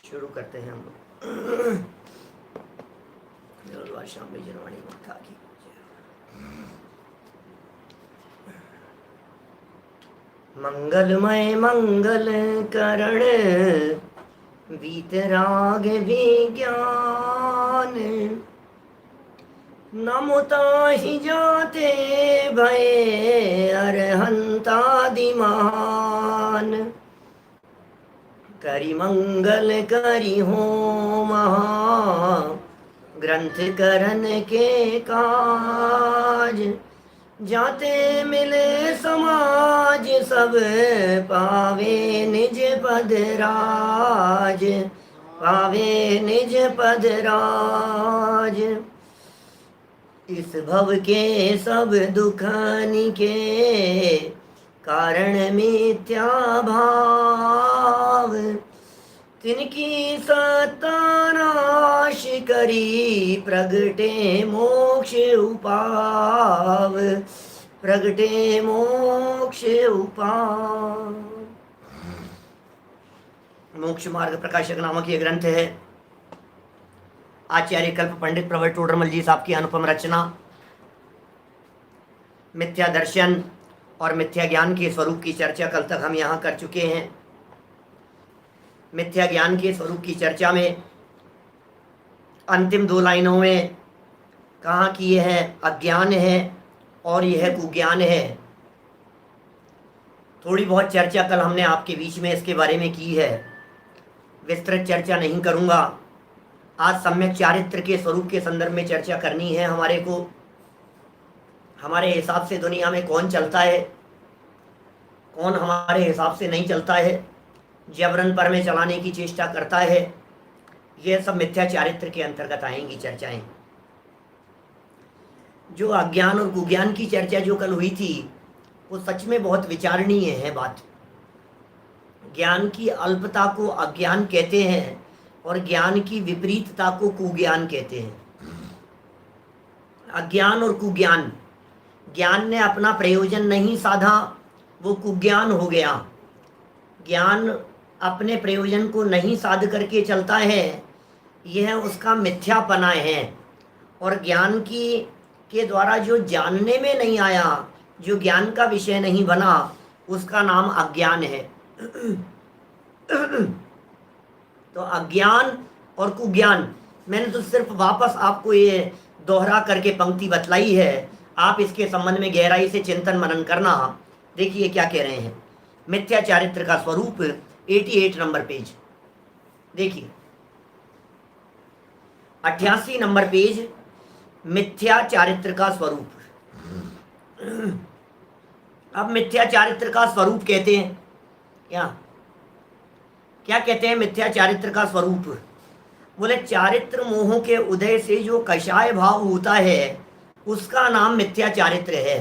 शुरू करते हैं हम लोग। शामी जनवाणी माता की मंगलमय मंगल करण वीतराग विज्ञान नमुताहि जाते भये अरहंतादिमान करि मंगल करि हो महा ग्रंथ करन के काज जाते मिले समाज सब पावे निज पद राज पावे निज पद राज इस भव के सब दुखनि के कारण मिथ्या भाव तिनकी सत्ता नाश करी प्रगटे मोक्ष उपाव प्रगटे मोक्ष उपाव। मोक्ष मार्ग प्रकाशक नामक ये ग्रंथ है। आचार्य कल्प पंडित प्रवर टोडरमल जी साहब की अनुपम रचना। मिथ्या दर्शन और मिथ्या ज्ञान के स्वरूप की चर्चा कल तक हम यहाँ कर चुके हैं। मिथ्या ज्ञान के स्वरूप की चर्चा में अंतिम 2 लाइनों में कहा कि यह अज्ञान है और यह कुज्ञान है। थोड़ी बहुत चर्चा कल हमने आपके बीच में इसके बारे में की है, विस्तृत चर्चा नहीं करूँगा। आज सम्यक चारित्र के स्वरूप के संदर्भ में चर्चा करनी है। हमारे को हमारे हिसाब से दुनिया में कौन चलता है, कौन हमारे हिसाब से नहीं चलता है, जबरन पर में चलाने की चेष्टा करता है, यह सब मिथ्या चारित्र के अंतर्गत आएंगी चर्चाएं। जो अज्ञान और कुज्ञान की चर्चा जो कल हुई थी वो सच में बहुत विचारणीय है बात। ज्ञान की अल्पता को अज्ञान कहते हैं और ज्ञान की विपरीतता को कुज्ञान कहते हैं। अज्ञान और कुज्ञान, ज्ञान ने अपना प्रयोजन नहीं साधा, वो कुज्ञान हो गया। ज्ञान अपने प्रयोजन को नहीं साध करके चलता है, यह उसका मिथ्यापना है। और ज्ञान के द्वारा जो जानने में नहीं आया, जो ज्ञान का विषय नहीं बना, उसका नाम अज्ञान है। तो अज्ञान और कुज्ञान, मैंने तो सिर्फ वापस आपको ये दोहरा करके पंक्ति बतलाई है। आप इसके संबंध में गहराई से चिंतन मनन करना। देखिए क्या कह रहे हैं। मिथ्या चारित्र का स्वरूप 88 नंबर पेज देखिए, 88 नंबर पेज, मिथ्या चारित्र का स्वरूप। अब मिथ्या चारित्र का स्वरूप कहते हैं क्या कहते हैं मिथ्या चारित्र का स्वरूप? बोले चारित्र मोहों के उदय से जो कषाय भाव होता है उसका नाम मिथ्या चारित्र है।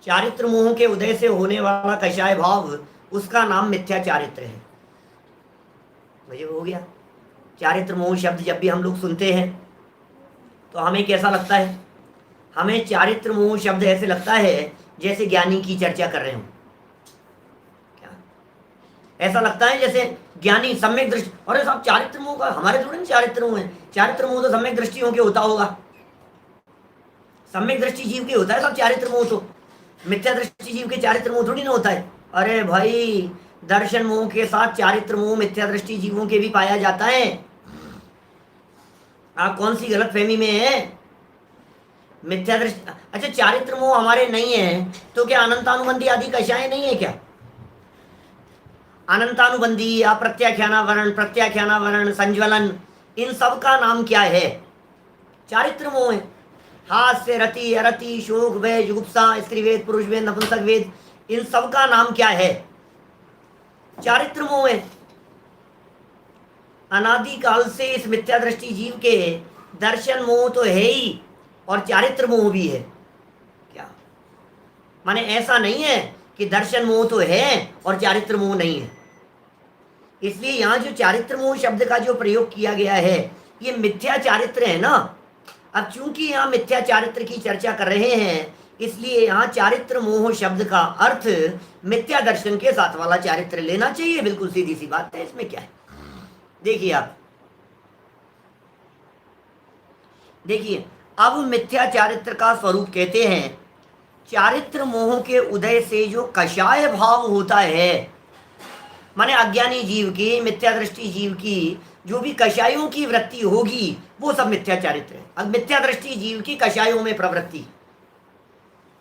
चारित्र मोहों के उदय से होने वाला कषाय भाव, उसका नाम मिथ्या चारित्र है। मुझे हो गया। चारित्र मोह शब्द जब भी हम लोग सुनते हैं तो हमें कैसा लगता है? हमें चारित्र मोह शब्द ऐसे लगता है जैसे ज्ञानी की चर्चा कर रहे हो। क्या ऐसा लगता है जैसे ज्ञानी सम्यक दृष्टि, अरे साहब चारित्र मोह का हमारे थोड़े चारित्र मोह है। चारित्र मोह तो सम्यक दृष्टियों के होता होगा, सम्यक दृष्टि जीव के होता है सब चारित्र मोह। तो मिथ्या दृष्टि जीव के चारित्र मोह थोड़ी ना होता है। अरे भाई, दर्शन मोह के साथ चारित्र मोह मिथ्या दृष्टि जीवों के भी पाया जाता है। आप कौन सी गलत फहमी में है? मिथ्या दृष्टि, अच्छा चारित्र मोह हमारे नहीं है तो क्या अनंतानुबंधी आदि कषाय नहीं है क्या? अनंतानुबंधी, अप्रत्याख्यानावरण, प्रत्याख्यानावरण, संज्वलन, इन सब का नाम क्या है? चारित्र मोह है। हास्य, रति, अरति, शोक, भय, जुगुप्सा, स्त्रीवेद, पुरुष वेद, नपुंसक वेद, इन सब का नाम क्या है? चारित्र मोह है। अनादि काल से इस मिथ्या दृष्टि जीव के दर्शन मोह तो है ही और चारित्र मोह भी है। क्या माने ऐसा नहीं है कि दर्शन मोह तो है और चारित्र मोह नहीं है। इसलिए यहाँ जो चारित्र मोह शब्द का जो प्रयोग किया गया है ये मिथ्या चारित्र है ना। अब चूंकि यहाँ मिथ्या चारित्र की चर्चा कर रहे हैं इसलिए यहाँ चारित्र मोह शब्द का अर्थ मिथ्या दर्शन के साथ वाला चारित्र लेना चाहिए। बिल्कुल सीधी सी बात है, इसमें क्या है। देखिए आप, देखिए अब मिथ्या चारित्र का स्वरूप कहते हैं चारित्र मोह के उदय से जो कषाय भाव होता है, माने अज्ञानी जीव की, मिथ्या दृष्टि जीव की जो भी कषायों की वृत्ति होगी वो सब मिथ्या चारित्र है। अब मिथ्या दृष्टि जीव की कषायों में प्रवृत्ति,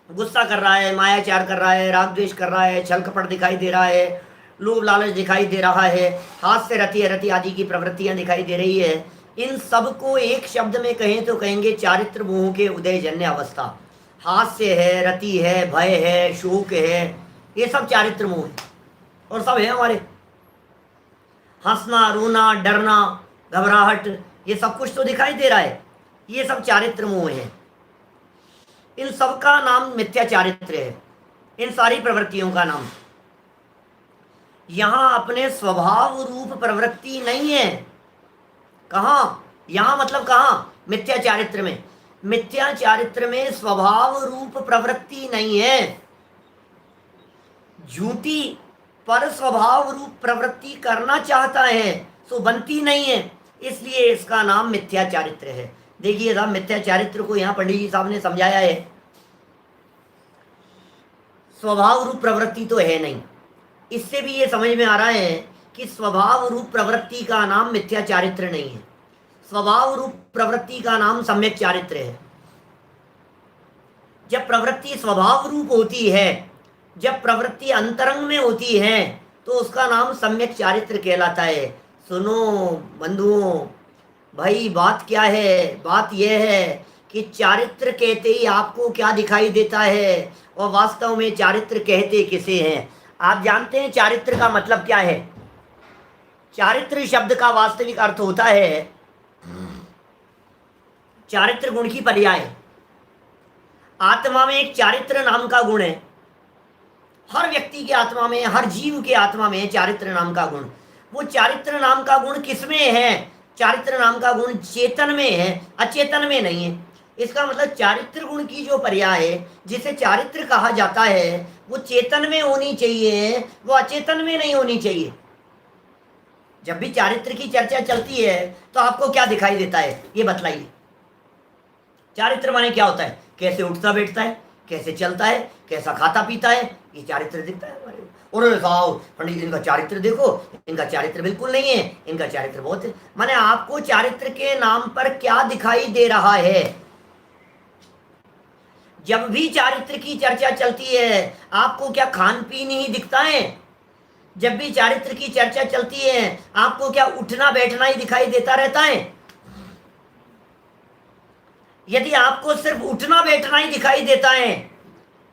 गुस्सा कर रहा है, मायाचार कर रहा है, राग द्वेष कर रहा है, छल कपट दिखाई दे रहा है, लोभ लालच दिखाई दे रहा है, हाथ से रति अरति आदि की प्रवृत्तियां दिखाई दे रही है, इन सब को एक शब्द में कहें तो कहेंगे चारित्र मोह के उदय जन्य अवस्था। हास्य है, रति है, भय है, शोक है, ये सब चारित्र मोह है और सब है हमारे। हंसना, रोना, डरना, घबराहट, ये सब कुछ तो दिखाई दे रहा है, ये सब चारित्र मोह है। इन सब का नाम मिथ्या चारित्र है, इन सारी प्रवृत्तियों का नाम। यहां अपने स्वभाव रूप प्रवृत्ति नहीं है। कहां? यहां मतलब कहां? मिथ्या चारित्र में। मिथ्या चारित्र में स्वभाव रूप प्रवृत्ति नहीं है। झूठी पर स्वभाव रूप प्रवृत्ति करना चाहता है सो बनती नहीं है, इसलिए इसका नाम मिथ्या चारित्र है। देखिए साहब, मिथ्या चारित्र को यहाँ पंडित जी साहब ने समझाया है। स्वभाव रूप प्रवृत्ति तो है नहीं, इससे भी ये समझ में आ रहा है कि स्वभाव रूप प्रवृत्ति का नाम मिथ्या चारित्र नहीं है, स्वभाव रूप प्रवृत्ति का नाम सम्यक चारित्र है। जब प्रवृत्ति स्वभाव रूप होती है, जब प्रवृत्ति अंतरंग में होती है, तो उसका नाम सम्यक चारित्र कहलाता है। सुनो बंधुओं, भाई बात क्या है? बात यह है कि चारित्र कहते ही आपको क्या दिखाई देता है और वास्तव में चारित्र कहते किसे हैं? आप जानते हैं चारित्र का मतलब क्या है? चारित्र शब्द का वास्तविक अर्थ होता है चारित्र गुण की पर्याय। आत्मा में एक चारित्र नाम का गुण है, हर व्यक्ति के आत्मा में, हर जीव के आत्मा में चारित्र नाम का गुण। वो चारित्र नाम का गुण किसमें है? चारित्र नाम का गुण चेतन में है, अचेतन में नहीं है। इसका मतलब चारित्र गुण की जो पर्याय है, जिसे चारित्र कहा जाता है, वो चेतन में होनी चाहिए, वो अचेतन में नहीं होनी चाहिए। जब भी चारित्र की चर्चा चलती है तो आपको क्या दिखाई देता है, ये बतलाइए। चारित्र माने क्या होता है? कैसे उठता बैठता है, कैसे चलता है, कैसा खाता पीता है, ये चारित्र दिखता है हमारे। और साहब पंडित इनका चारित्र देखो, इनका चारित्र बिल्कुल नहीं है, इनका चारित्र बहुत है। माने आपको चारित्र के नाम पर क्या दिखाई दे रहा है? जब भी चारित्र की चर्चा चलती है आपको क्या खान पीन ही दिखता है? जब भी चारित्र की चर्चा चलती है आपको क्या उठना बैठना ही दिखाई देता रहता है? यदि आपको सिर्फ उठना बैठना ही दिखाई देता है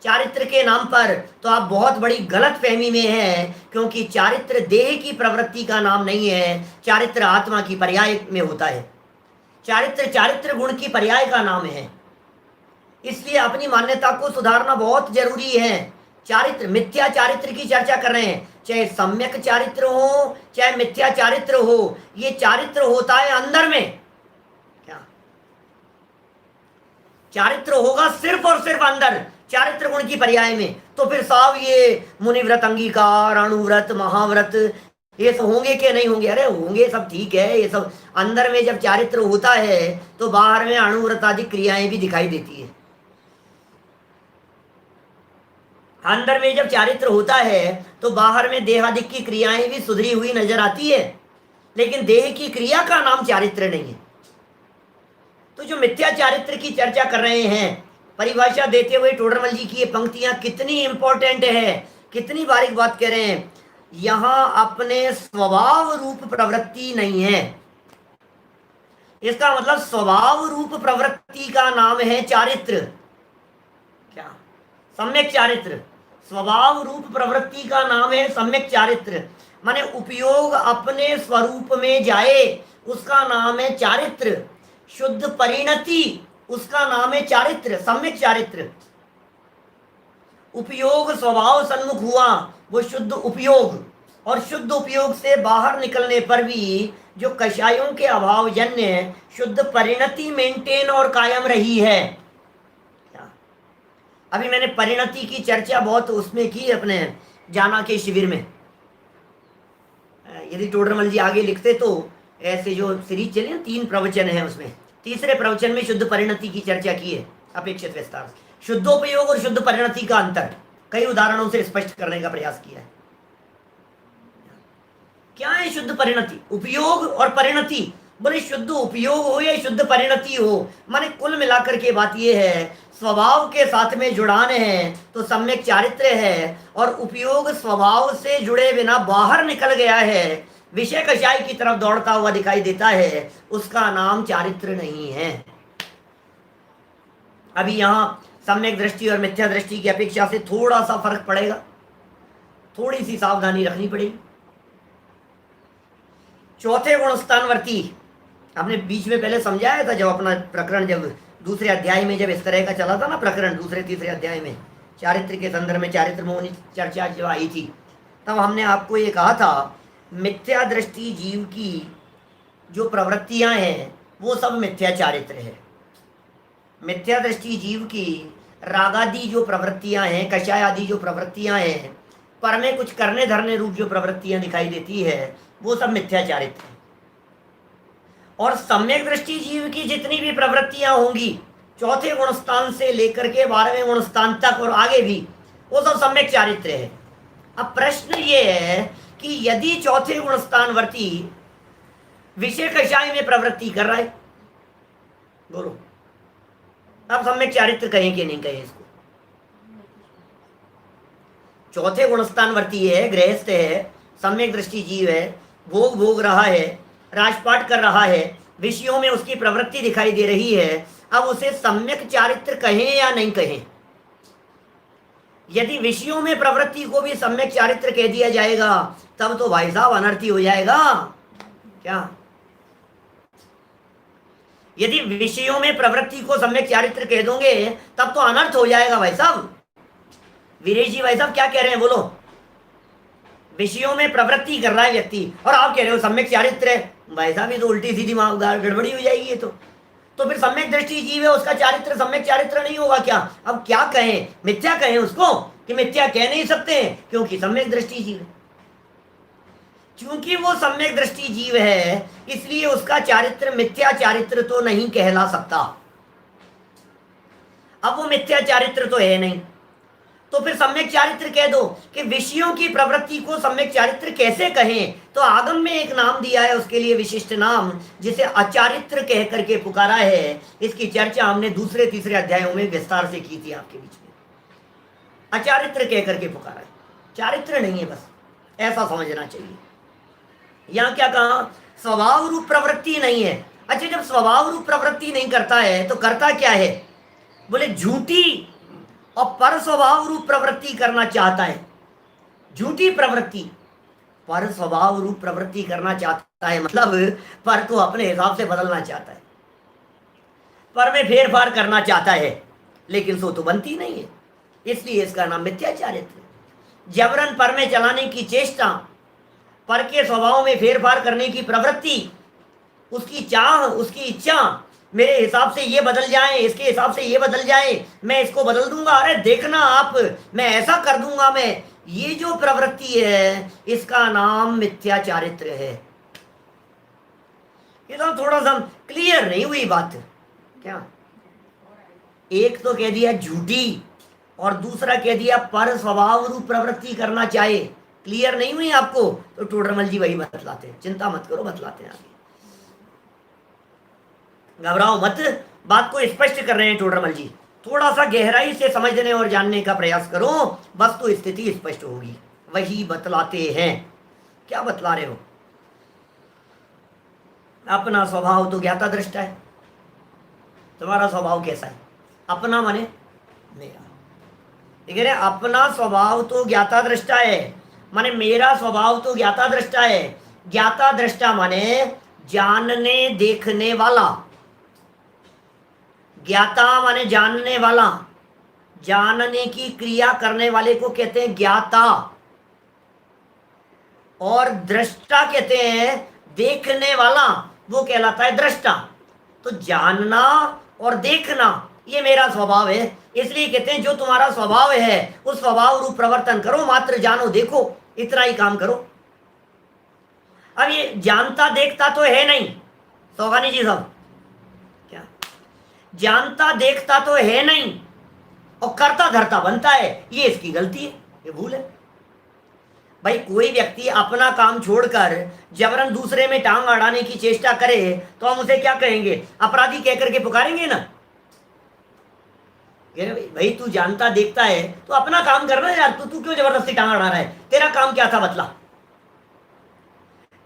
चारित्र के नाम पर, तो आप बहुत बड़ी गलत फहमी में हैं, क्योंकि चारित्र देह की प्रवृत्ति का नाम नहीं है, चारित्र आत्मा की पर्याय में होता है। चारित्र चारित्र गुण की पर्याय का नाम है। इसलिए अपनी मान्यता को सुधारना बहुत जरूरी है। चारित्र, मिथ्या चारित्र की चर्चा कर रहे हैं, चाहे सम्यक चारित्र हो चाहे मिथ्या चारित्र हो, ये चारित्र होता है अंदर में। क्या चारित्र होगा? सिर्फ और सिर्फ अंदर, चारित्र गुण की पर्याय में। तो फिर साहब ये मुनिव्रत, अंगीकार, अणुव्रत, महाव्रत, ये सब होंगे कि नहीं होंगे? अरे होंगे, सब ठीक है। ये सब अंदर में जब चारित्र होता है तो बाहर में अणुव्रत आदि क्रियाएं भी दिखाई देती है। अंदर में जब चारित्र होता है तो बाहर में देहादिक की क्रियाएं भी सुधरी हुई नजर आती है, लेकिन देह की क्रिया का नाम चारित्र नहीं है। तो जो मिथ्या चारित्र की चर्चा कर रहे हैं, परिभाषा देते हुए टोडरमल जी की ये पंक्तियां कितनी इंपॉर्टेंट है, कितनी बारीक बात कह रहे हैं। यहां अपने स्वभाव रूप प्रवृत्ति नहीं है। इसका मतलब स्वभाव रूप प्रवृत्ति का नाम है चारित्र। क्या? सम्यक चारित्र। स्वभाव रूप प्रवृत्ति का नाम है सम्यक चारित्र। माने उपयोग अपने स्वरूप में जाए उसका नाम है चारित्र। शुद्ध परिणति उसका नाम है चारित्र, सम्यक चारित्र। उपयोग स्वभाव सन्मुख हुआ वो शुद्ध उपयोग, और शुद्ध उपयोग से बाहर निकलने पर भी जो कषायों के अभाव जन्य शुद्ध परिणति मेंटेन और कायम रही है। अभी मैंने परिणति की चर्चा बहुत उसमें की अपने जाना के शिविर में। यदि टोडरमल जी आगे लिखते तो ऐसे जो सीरीज चली ना, 3 प्रवचन है उसमें, तीसरे प्रवचन में शुद्ध परिणति की चर्चा की है अपेक्षित विस्तार से। शुद्धोपयोग और शुद्ध परिणति का अंतर कई उदाहरणों से स्पष्ट करने का प्रयास किया है। क्या है शुद्ध परिणति? उपयोग और परिणति। बोले शुद्ध उपयोग हो या शुद्ध परिणति हो, माने कुल मिलाकर के बात यह है, स्वभाव के साथ में जुड़ान है तो सम्यक चारित्र्य है, और उपयोग स्वभाव से जुड़े बिना बाहर निकल गया है, विषय कषाय की तरफ दौड़ता हुआ दिखाई देता है, उसका नाम चारित्र नहीं है। अभी यहां सम्यक दृष्टि और मिथ्या दृष्टि की अपेक्षा से थोड़ा सा फर्क पड़ेगा, थोड़ी सी सावधानी रखनी पड़ेगी। चौथे गुण स्थानवर्ती आपने बीच में पहले समझाया था, जब अपना प्रकरण जब दूसरे अध्याय में जब इस तरह का चला था ना प्रकरण, दूसरे तीसरे अध्याय में चारित्र के संदर्भ में चारित्र मोहनी चर्चा जो आई थी, तब हमने आपको ये कहा था मिथ्या दृष्टि जीव की जो प्रवृत्तियां हैं वो सब मिथ्या चारित्र है। मिथ्या दृष्टि जीव की रागादि जो प्रवृत्तियां हैं, कषाय आदि जो प्रवृत्तियां हैं, पर में कुछ करने धरने रूप जो प्रवृत्तियां दिखाई देती है, वो सब मिथ्या चारित्र है। और सम्यक दृष्टि जीव की जितनी भी प्रवृत्तियां होंगी, चौथे गुणस्थान से लेकर के 12वें गुणस्थान तक और आगे भी, वो सब सम्यक चारित्र है। अब प्रश्न ये है कि यदि चौथे गुणस्थानवर्ती विषय कषाय में प्रवृत्ति कर रहा है, बोलो अब सम्यक चारित्र कहें कि नहीं कहें इसको? चौथे गुणस्थानवर्ती है, गृहस्थ है, सम्यक दृष्टि जीव है, भोग भोग रहा है, राजपाट कर रहा है, विषयों में उसकी प्रवृत्ति दिखाई दे रही है, अब उसे सम्यक चारित्र कहें या नहीं कहें? यदि विषयों में प्रवृत्ति को भी सम्यक चारित्र कह दिया जाएगा तब तो भाई साहब अनर्थी हो जाएगा। क्या? यदि विषयों में प्रवृत्ति को सम्यक चारित्र कह दोगे तब तो अनर्थ हो जाएगा भाई साहब। वीरेश जी भाई साहब क्या कह रहे हैं बोलो? विषयों में प्रवृत्ति कर रहा है व्यक्ति और आप कह रहे हो सम्यक चारित्र है, भाई साहब ये तो उल्टी सीधी गड़बड़ी हो जाएगी। ये तो फिर सम्यक दृष्टि जीव है, उसका चारित्र सम्यक चारित्र नहीं होगा क्या? अब क्या कहें? मिथ्या कहें उसको कि मिथ्या कह नहीं सकते क्योंकि सम्यक दृष्टि जीव है। क्योंकि वो सम्यक दृष्टि जीव है इसलिए उसका चारित्र मिथ्या चारित्र तो नहीं कहला सकता। अब वो मिथ्या चारित्र तो है नहीं, तो फिर सम्यक चारित्र कह दो कि विषयों की प्रवृत्ति को सम्यक चारित्र कैसे कहें? तो आगम में एक नाम दिया है उसके लिए, विशिष्ट नाम, जिसे अचारित्र कह करके पुकारा है। इसकी चर्चा हमने दूसरे तीसरे अध्यायों में विस्तार से की थी आपके बीच में। अचारित्र कह करके पुकारा है, चारित्र नहीं है, बस ऐसा समझना चाहिए। यहां क्या कहा? स्वभाव रूप प्रवृत्ति नहीं है। अच्छा, जब स्वभाव रूप प्रवृत्ति नहीं करता है तो करता क्या है? बोले झूठी और पर स्वभाव रूप प्रवृत्ति करना चाहता है। झूठी प्रवृत्ति, पर स्वभाव रूप प्रवृत्ति करना चाहता है, मतलब पर को अपने हिसाब से बदलना चाहता है, पर में फेरफार करना चाहता है, लेकिन सो तो बनती नहीं है, इसलिए इसका नाम मिथ्या चारित्र। जबरन पर में चलाने की चेष्टा, पर के स्वभाव में फेरफार करने की प्रवृत्ति, उसकी चाह, उसकी इच्छा, मेरे हिसाब से ये बदल जाए, इसके हिसाब से ये बदल जाए, मैं इसको बदल दूंगा, अरे देखना आप, मैं ऐसा कर दूंगा मैं, ये जो प्रवृत्ति है इसका नाम मिथ्या चारित्र है। ये तो थोड़ा सा क्लियर नहीं हुई बात क्या? एक तो कह दिया झूठी और दूसरा कह दिया पर स्वभाव रूप प्रवृत्ति करना चाहे। क्लियर नहीं हुई आपको? तो टोडरमल जी वही बतलाते हैं, चिंता मत करो, बतलाते हैं आगे, घबराओ मत, बात को स्पष्ट कर रहे हैं टोडरमल जी। थोड़ा सा गहराई से समझने और जानने का प्रयास करो, वस्तु तो स्थिति स्पष्ट होगी। वही बतलाते हैं। क्या बतला रहे हो? अपना स्वभाव तो ज्ञाता दृष्टा है। तुम्हारा स्वभाव कैसा है? अपना माने मेरा, ठीक है? अपना स्वभाव तो ज्ञाता दृष्टा है, माने मेरा स्वभाव तो ज्ञाता दृष्टा है। ज्ञाता दृष्टा माने जानने देखने वाला, ज्ञाता माने जानने वाला, जानने की क्रिया करने वाले को कहते हैं ज्ञाता, और दृष्टा कहते हैं देखने वाला, वो कहलाता है दृष्टा। तो जानना और देखना ये मेरा स्वभाव है, इसलिए कहते हैं जो तुम्हारा स्वभाव है उस स्वभाव रूप प्रवर्तन करो, मात्र जानो देखो, इतना ही काम करो। अब ये जानता देखता तो है नहीं, सौगानी जी साहब, क्या जानता देखता तो है नहीं और करता धरता बनता है, ये इसकी गलती है, ये भूल है। भाई कोई व्यक्ति अपना काम छोड़कर जबरन दूसरे में टांग अड़ाने की चेष्टा करे तो हम उसे क्या कहेंगे? अपराधी कह करके पुकारेंगे ना। भाई तू जानता देखता है तो अपना काम करना यार, तू क्यों जबरदस्ती टांग अड़ा रहा है? तेरा काम क्या था बतला।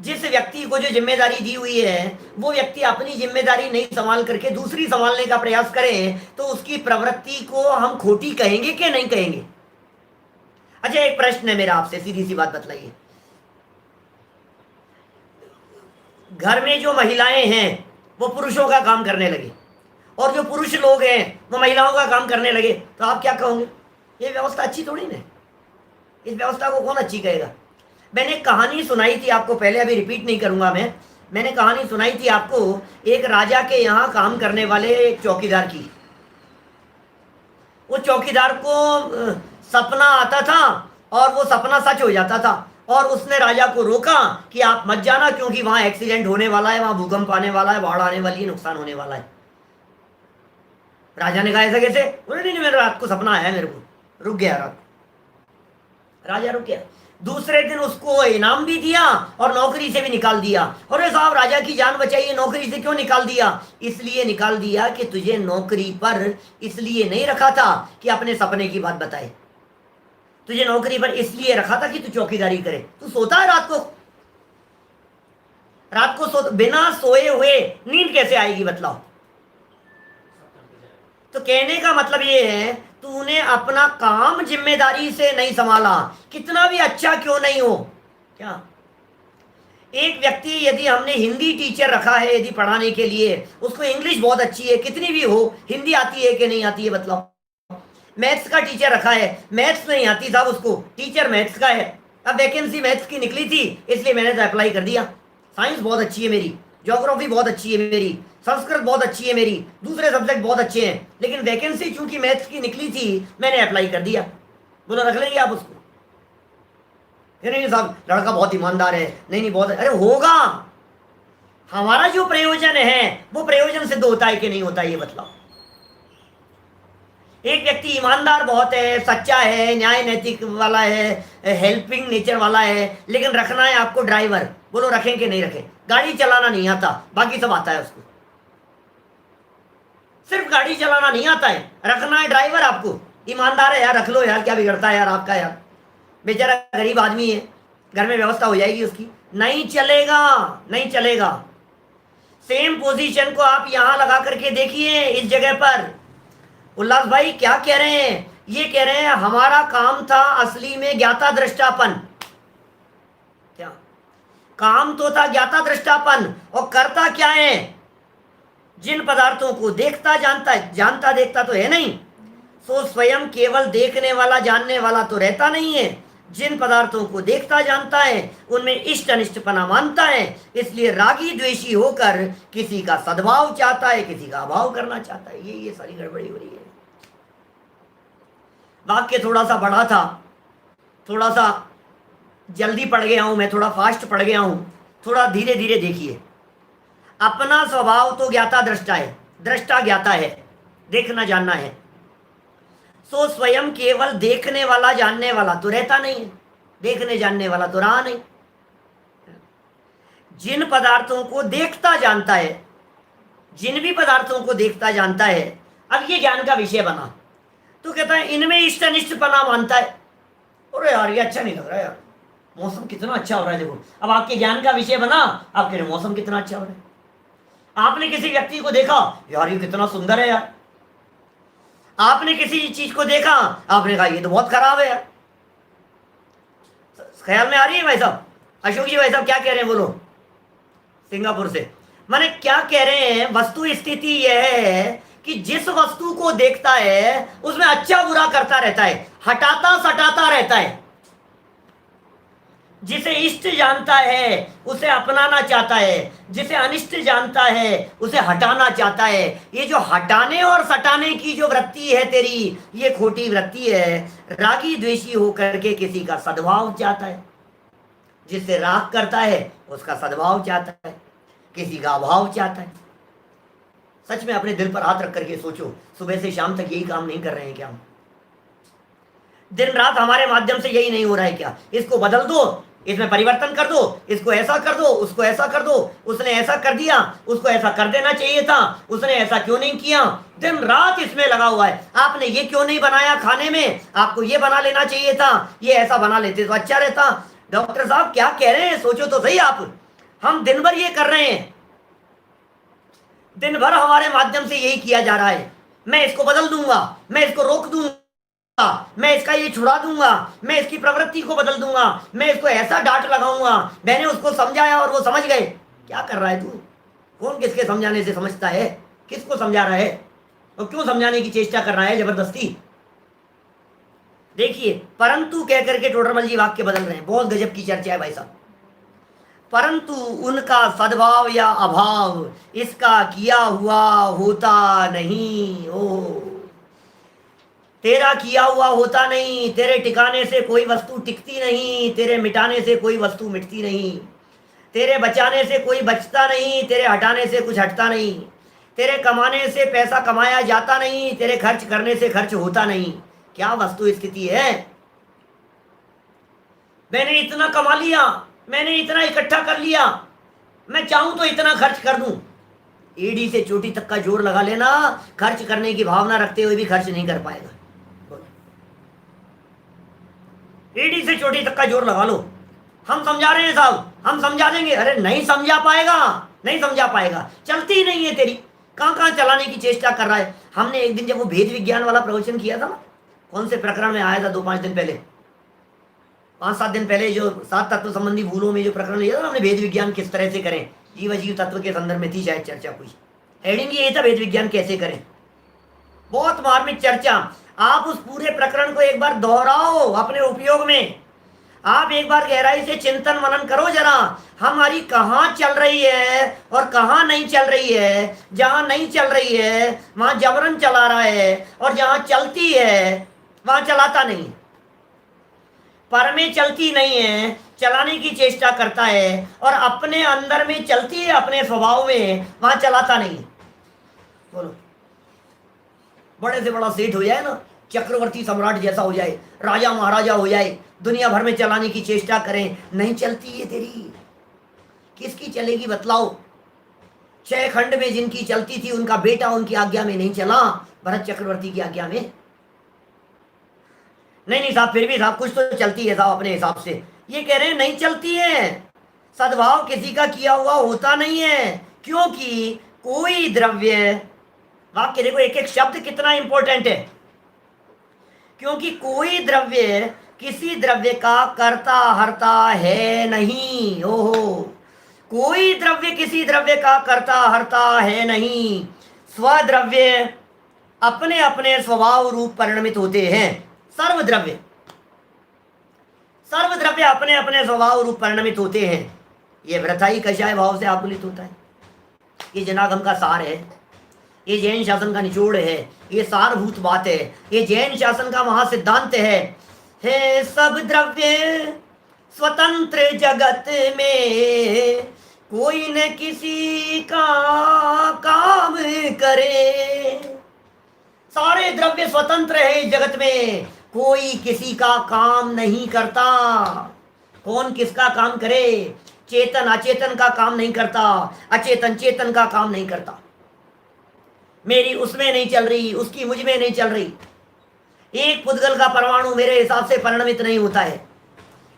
जिस व्यक्ति को जो जिम्मेदारी दी हुई है वो व्यक्ति अपनी जिम्मेदारी नहीं संभाल करके दूसरी संभालने का प्रयास करे तो उसकी प्रवृत्ति को हम खोटी कहेंगे कि नहीं कहेंगे? अच्छा एक प्रश्न है मेरा आपसे, सीधी सी बात बतलाइए। घर में जो महिलाएं हैं वो पुरुषों का काम करने लगे और जो पुरुष लोग हैं वो महिलाओं का काम करने लगे, तो आप क्या कहोगे? ये व्यवस्था अच्छी थोड़ी ना। इस व्यवस्था को कौन अच्छी कहेगा? मैंने कहानी सुनाई थी आपको पहले, अभी रिपीट नहीं करूंगा मैंने कहानी सुनाई थी आपको एक राजा के यहाँ काम करने वाले एक चौकीदार की। उस चौकीदार को सपना आता था और वो सपना सच हो जाता था और उसने राजा को रोका कि आप मत जाना क्योंकि वहां एक्सीडेंट होने वाला है, वहां भूकंप आने वाला है, बाढ़ आने वाली है, नुकसान होने वाला है। राजा ने कहा ऐसा कैसे? बोले नहीं मेरे रात को सपना आया मेरे को, रुक गया रात। राजा रुक गया। दूसरे दिन उसको इनाम भी दिया और नौकरी से भी निकाल दिया। अरे साहब राजा की जान बचाइए, नौकरी से क्यों निकाल दिया? इसलिए निकाल दिया कि तुझे नौकरी पर इसलिए नहीं रखा था कि अपने सपने की बात बताए, तुझे नौकरी पर इसलिए रखा था कि तू चौकीदारी करे। तू सोता है रात को बिना सोए हुए नींद कैसे आएगी बतलाओ? तो कहने का मतलब ये है तूने अपना काम जिम्मेदारी से नहीं संभाला, कितना भी अच्छा क्यों नहीं हो। क्या एक व्यक्ति, यदि हमने हिंदी टीचर रखा है यदि पढ़ाने के लिए, उसको इंग्लिश बहुत अच्छी है कितनी भी हो, हिंदी आती है कि नहीं आती है बतलाओ? मैथ्स का टीचर रखा है, मैथ्स नहीं आती साहब उसको, टीचर मैथ्स का है। अब वैकेंसी मैथ्स की निकली थी इसलिए मैंने तो अप्लाई कर दिया। साइंस बहुत अच्छी है मेरी, ज्योग्राफी बहुत अच्छी है मेरी, संस्कृत बहुत अच्छी है मेरी, दूसरे सब्जेक्ट बहुत अच्छे हैं, लेकिन वैकेंसी चूंकि मैथ्स की निकली थी मैंने अप्लाई कर दिया। बोला रख लेंगे आप उसको? नहीं साहब लड़का बहुत ईमानदार है, नहीं बहुत। अरे होगा, हमारा जो प्रयोजन है वो प्रयोजन सिद्ध होता है कि नहीं होता ये बतलाओ। एक व्यक्ति ईमानदार बहुत है, सच्चा है, न्याय नैतिक वाला है, हेल्पिंग नेचर वाला है, लेकिन रखना है आपको ड्राइवर। बोलो रखें कि नहीं रखें? गाड़ी चलाना नहीं आता, बाकी सब आता है उसको, सिर्फ गाड़ी चलाना नहीं आता है, रखना है ड्राइवर आपको। ईमानदार है यार, रख लो यार, क्या बिगड़ता है यार आपका? यार बेचारा गरीब आदमी है, घर में व्यवस्था हो जाएगी उसकी। नहीं चलेगा, नहीं चलेगा। सेम पोजीशन को आप यहां लगा करके देखिए इस जगह पर। उल्लास भाई क्या कह रहे हैं? ये कह रहे हैं हमारा काम था असली में ज्ञाता दृष्टापन। क्या काम तो था? ज्ञाता दृष्टापन। और करता क्या है? जिन पदार्थों को देखता जानता है, जानता देखता तो है नहीं, सो स्वयं केवल देखने वाला जानने वाला तो रहता नहीं है। जिन पदार्थों को देखता जानता है उनमें इष्ट अनिष्टपना मानता है, इसलिए रागी द्वेषी होकर किसी का सद्भाव चाहता है, किसी का अभाव करना चाहता है। ये सारी गड़बड़ी हो रही है। वाक्य थोड़ा सा बड़ा था, थोड़ा सा जल्दी पढ़ गया हूं मैं, थोड़ा फास्ट पढ़ गया हूं, थोड़ा धीरे धीरे देखिए। अपना स्वभाव तो ज्ञाता दृष्टा है, दृष्टा ज्ञाता है, देखना जानना है। सो स्वयं केवल देखने वाला जानने वाला तो रहता नहीं है, देखने जानने वाला तो रहा नहीं। जिन पदार्थों को देखता जानता है, जिन भी पदार्थों को देखता जानता है, अब ये ज्ञान का विषय बना तो कहता है इनमें इष्ट अनिष्टपना मानता है। अरे यार ये अच्छा नहीं लग रहा यार, मौसम कितना अच्छा हो रहा है, देखो अब आपके ज्ञान का विषय बना, आप कह रहे मौसम कितना अच्छा हो रहा है। आपने किसी व्यक्ति को देखा, यार ये कितना सुंदर है यार। आपने किसी चीज को देखा, आपने कहा ये तो बहुत खराब है यार। ख्याल में आ रही है भाई साहब? अशोक जी भाई साहब क्या कह रहे हैं बोलो, सिंगापुर से। माने क्या कह रहे हैं? वस्तु स्थिति यह है कि जिस वस्तु को देखता है उसमें अच्छा बुरा करता रहता है, हटाता सटाता रहता है। जिसे इष्ट जानता है उसे अपनाना चाहता है, जिसे अनिष्ट जानता है उसे हटाना चाहता है। ये जो हटाने और सटाने की जो वृत्ति है तेरी, ये खोटी वृत्ति है। रागी द्वेषी होकर के किसी का सद्भाव चाहता है। जिससे राग करता है उसका सद्भाव चाहता है, किसी का अभाव चाहता है। सच में अपने दिल पर हाथ रख करके सोचो, सुबह से शाम तक यही काम नहीं कर रहे हैं क्या हम? दिन रात हमारे माध्यम से यही नहीं हो रहा है क्या? इसको बदल दो, इसमें परिवर्तन कर दो, इसको ऐसा कर दो, उसको ऐसा कर दो, उसने ऐसा कर दिया, उसको ऐसा कर देना चाहिए था, उसने ऐसा क्यों नहीं किया, दिन रात इसमें लगा हुआ है। आपने ये क्यों नहीं बनाया खाने में, आपको ये बना लेना चाहिए था, ये ऐसा बना लेते तो अच्छा रहता। डॉक्टर साहब क्या कह रहे हैं, सोचो तो सही आप। हम दिन भर ये कर रहे हैं, दिन भर हमारे माध्यम से यही किया जा रहा है। मैं इसको बदल दूंगा, मैं इसको रोक दूंगा, मैं इसका ये छुड़ा दूंगा, मैं इसकी प्रवृत्ति को बदल दूंगा, मैं इसको ऐसा डांट लगाऊंगा। मैंने उसको समझाया और वो समझ गए। क्या कर रहा है तू? कौन किसके समझाने से समझता है? किसको समझा रहा है और क्यों समझाने की चेष्टा कर रहा है जबरदस्ती? देखिए, परंतु कह करके टोडरमल जी वाक्य बदल रहे हैं। बहुत गजब की चर्चा है भाई साहब। परंतु उनका सद्भाव या अभाव इसका किया हुआ होता नहीं। ओ, तेरा किया हुआ होता नहीं। तेरे टिकाने से कोई वस्तु टिकती नहीं, तेरे मिटाने से कोई वस्तु मिटती नहीं, तेरे बचाने से कोई बचता नहीं, तेरे हटाने से कुछ हटता नहीं, तेरे कमाने से पैसा कमाया जाता नहीं, तेरे खर्च करने से खर्च होता नहीं। क्या वस्तु स्थिति है? मैंने इतना कमा लिया, मैंने इतना इकट्ठा कर लिया, मैं चाहूं तो इतना खर्च कर दूं। एड़ी से चोटी तक का जोर लगा लेना, खर्च करने की भावना रखते हुए भी खर्च नहीं कर पाएगा। एड़ी से चोटी तक का जोर लगा लो, हम समझा रहे हैं साहब, हम समझा देंगे। अरे नहीं समझा पाएगा, नहीं समझा पाएगा, चलती ही नहीं है तेरी। कहां कहां चलाने की चेष्टा कर रहा है। हमने एक दिन जब वो भेद विज्ञान वाला प्रवचन किया था ना, कौन से प्रकरण में आया था, 2-5 दिन पहले, 5-7 दिन पहले, जो 7 तत्व संबंधी भूलों में जो प्रकरण लिया था ना हमने, भेद विज्ञान किस तरह से करें, जीव अजीव तत्व के संदर्भ में थी शायद चर्चा कुछ। हेडिंग ये था, भेद विज्ञान कैसे करें। बहुत मार्मिक चर्चा। आप उस पूरे प्रकरण को एक बार दोहराओ अपने उपयोग में। आप एक बार गहराई से चिंतन मनन करो जरा, हमारी कहाँ चल रही है और कहाँ नहीं चल रही है। जहां नहीं चल रही है वहां जबरन चला रहा है, और जहां चलती है वहां चलाता नहीं। पर में चलती नहीं है, चलाने की चेष्टा करता है, और अपने अंदर में चलती है, अपने स्वभाव में, वहां चलाता नहीं। बोलो, बड़े से बड़ा सेठ हो जाए ना, चक्रवर्ती सम्राट जैसा हो जाए, राजा महाराजा हो जाए, दुनिया भर में चलाने की चेष्टा करें, नहीं चलती है तेरी। किसकी चलेगी बतलाओ? 6 खंड में जिनकी चलती थी उनका बेटा उनकी आज्ञा में नहीं चला, भरत चक्रवर्ती की आज्ञा में। नहीं साहब, फिर भी साहब कुछ तो चलती है साहब अपने हिसाब से। ये कह रहे हैं नहीं चलती है। सद्भाव किसी का किया हुआ होता नहीं है, क्योंकि कोई द्रव्य, वाक्य देखो एक एक शब्द कितना इंपॉर्टेंट है, क्योंकि कोई द्रव्य किसी द्रव्य का कर्ता हर्ता है नहीं। ओहो, कोई द्रव्य किसी द्रव्य का कर्ता हर्ता है नहीं। स्वद्रव्य अपने अपने स्वभाव रूप परिणमित होते हैं। सर्वद्रव्य, सर्वद्रव्य अपने अपने स्वभाव रूप परिणमित होते हैं। ये वृथाई कषाय भाव से आकुलित होता है। ये जनागम का सार है, ये जैन शासन का निचोड़ है, ये सारभूत बात है, ये जैन शासन का महासिद्धांत है सब द्रव्य स्वतंत्र जगत में, कोई न किसी का काम करे। सारे द्रव्य स्वतंत्र है इस जगत में, कोई किसी का काम नहीं करता। कौन किसका काम करे? चेतन अचेतन का काम नहीं करता, अचेतन चेतन का काम नहीं करता। मेरी उसमें नहीं चल रही, उसकी मुझ में नहीं चल रही। एक पुद्गल का परमाणु मेरे हिसाब से परिणमित नहीं होता है।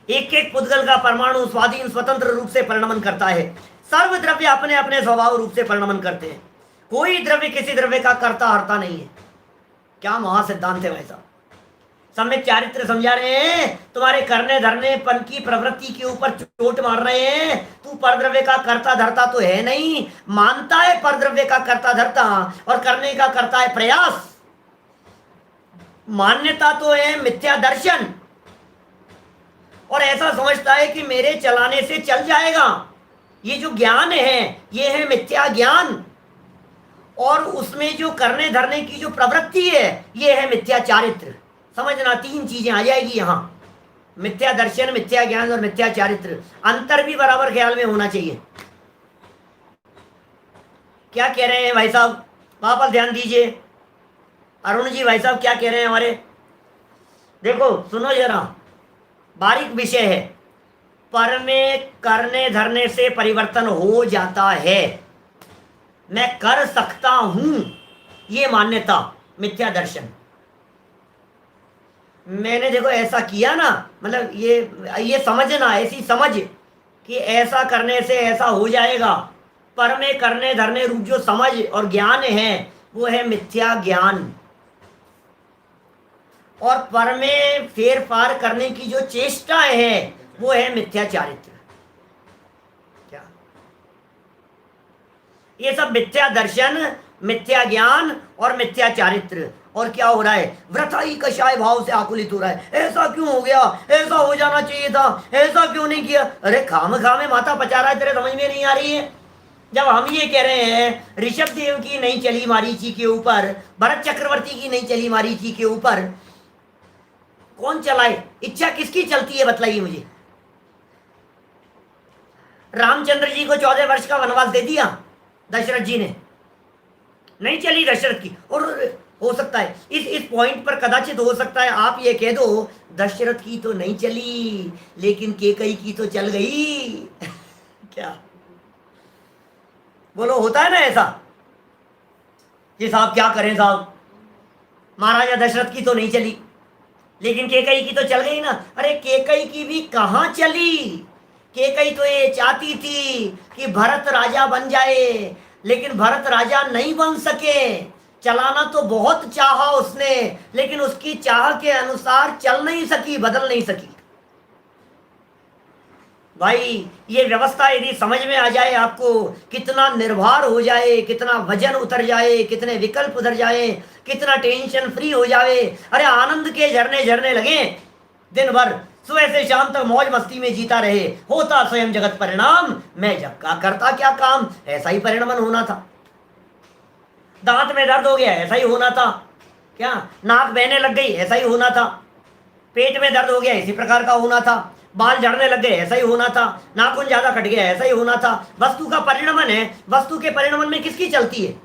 एक एक पुद्गल का परमाणु स्वाधीन स्वतंत्र रूप से परिणमन करता है। सर्व द्रव्य अपने अपने स्वभाव रूप से परिणमन करते हैं। कोई द्रव्य किसी द्रव्य का कर्ता हर्ता नहीं है। क्या महासिद्धांत है भाई साहब। सम्यक चारित्र समझा रहे हैं, तुम्हारे करने धरने पन की प्रवृत्ति के ऊपर चोट मार रहे हैं। तू परद्रव्य का कर्ता धरता तो है नहीं, मानता है परद्रव्य का कर्ता धरता, और करने का करता है प्रयास। मान्यता तो है मिथ्या दर्शन, और ऐसा समझता है कि मेरे चलाने से चल जाएगा। ये जो ज्ञान है ये है मिथ्या ज्ञान, और उसमें जो करने धरने की जो प्रवृत्ति है ये है मिथ्या चारित्र। समझना, 3 चीजें आ जाएगी यहां। मिथ्या दर्शन, मिथ्या ज्ञान और मिथ्या चारित्र, अंतर भी बराबर ख्याल में होना चाहिए। क्या कह रहे हैं भाई साहब, वहां पर ध्यान दीजिए। अरुण जी भाई साहब क्या कह रहे हैं हमारे, देखो सुनो जरा, बारीक विषय है। पर में करने धरने से परिवर्तन हो जाता है, मैं कर सकता हूं, ये मान्यता मिथ्या दर्शन। मैंने देखो ऐसा किया ना, मतलब ये समझना, ऐसी समझ कि ऐसा करने से ऐसा हो जाएगा, पर में करने धरने रूप जो समझ और ज्ञान है वो है मिथ्या ज्ञान। और पर में फेर फार करने की जो चेष्टाएं है वो है मिथ्या चारित्र। क्या ये सब मिथ्या दर्शन, मिथ्या ज्ञान और मिथ्या चारित्र। और क्या हो रहा है, व्रथाई कषाय भाव से आकुलित हो रहा है। ऐसा क्यों हो गया, ऐसा हो जाना चाहिए था, ऐसा क्यों नहीं किया। अरे खाम खामे माथा पचा रहा है, तेरे समझ में नहीं आ रही है। जब हम ये कह रहे हैं ऋषभ देव की नहीं चली मारीची के ऊपर, भरत चक्रवर्ती की नहीं चली मारीची के ऊपर, कौन चलाए, इच्छा किसकी चलती है बताइए मुझे। रामचंद्र जी को 14 वर्ष का वनवास दे दिया दशरथ जी ने, नहीं चली दशरथ की। और हो सकता है इस पॉइंट पर कदाचित हो सकता है आप ये कह दो दशरथ की तो नहीं चली लेकिन केकई की तो चल गई। क्या बोलो, होता है ना ऐसा कि साहब क्या करें साहब, महाराजा दशरथ की तो नहीं चली लेकिन केकई की तो चल गई ना। अरे केकई की भी कहां चली, केकई तो ये चाहती थी कि भरत राजा बन जाए, लेकिन भरत राजा नहीं बन सके। चलाना तो बहुत चाहा उसने, लेकिन उसकी चाह के अनुसार चल नहीं सकी, बदल नहीं सकी। भाई ये व्यवस्था यदि समझ में आ जाए आपको, कितना निर्भर हो जाए, कितना वजन उतर जाए, कितने विकल्प उतर जाए, कितना टेंशन फ्री हो जाए। अरे आनंद के झरने झरने लगे दिन भर, सुबह से शाम तक मौज मस्ती में जीता रहे, होता स्वयं जगत परिणाम, मैं जब का करता क्या काम, ऐसा ही परिणमन होना था। दांत में दर्द हो गया, ऐसा ही होना था। क्या नाक बहने लग गई, ऐसा ही होना था। पेट में दर्द हो गया, इसी प्रकार का होना था। बाल झड़ने लग गए, ऐसा ही होना था। नाखून ज्यादा कट गया, ऐसा ही होना था। वस्तु का परिणमन है, वस्तु के परिणमन में किसकी चलती है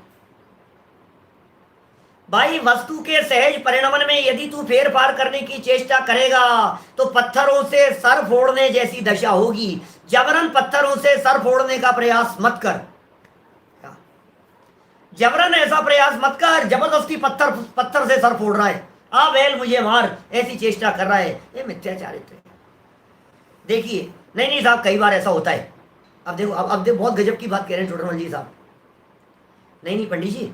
भाई, वस्तु के सहज परिणमन में यदि तू फेर फार करने की चेष्टा करेगा तो पत्थरों से सर फोड़ने जैसी दशा होगी। जबरन पत्थरों से सर फोड़ने का प्रयास मत कर, जबरन ऐसा प्रयास मत कर। जबरदस्ती पत्थर से सर फोड़ रहा है, आ बैल मुझे मार, ऐसी चेष्टा कर रहा है, ये मिथ्याचारित्र है। देखिए नहीं साहब, कई बार ऐसा होता है। अब देखो बहुत गजब की बात कह रहे हैं टोडरमल जी साहब। नहीं पंडित जी,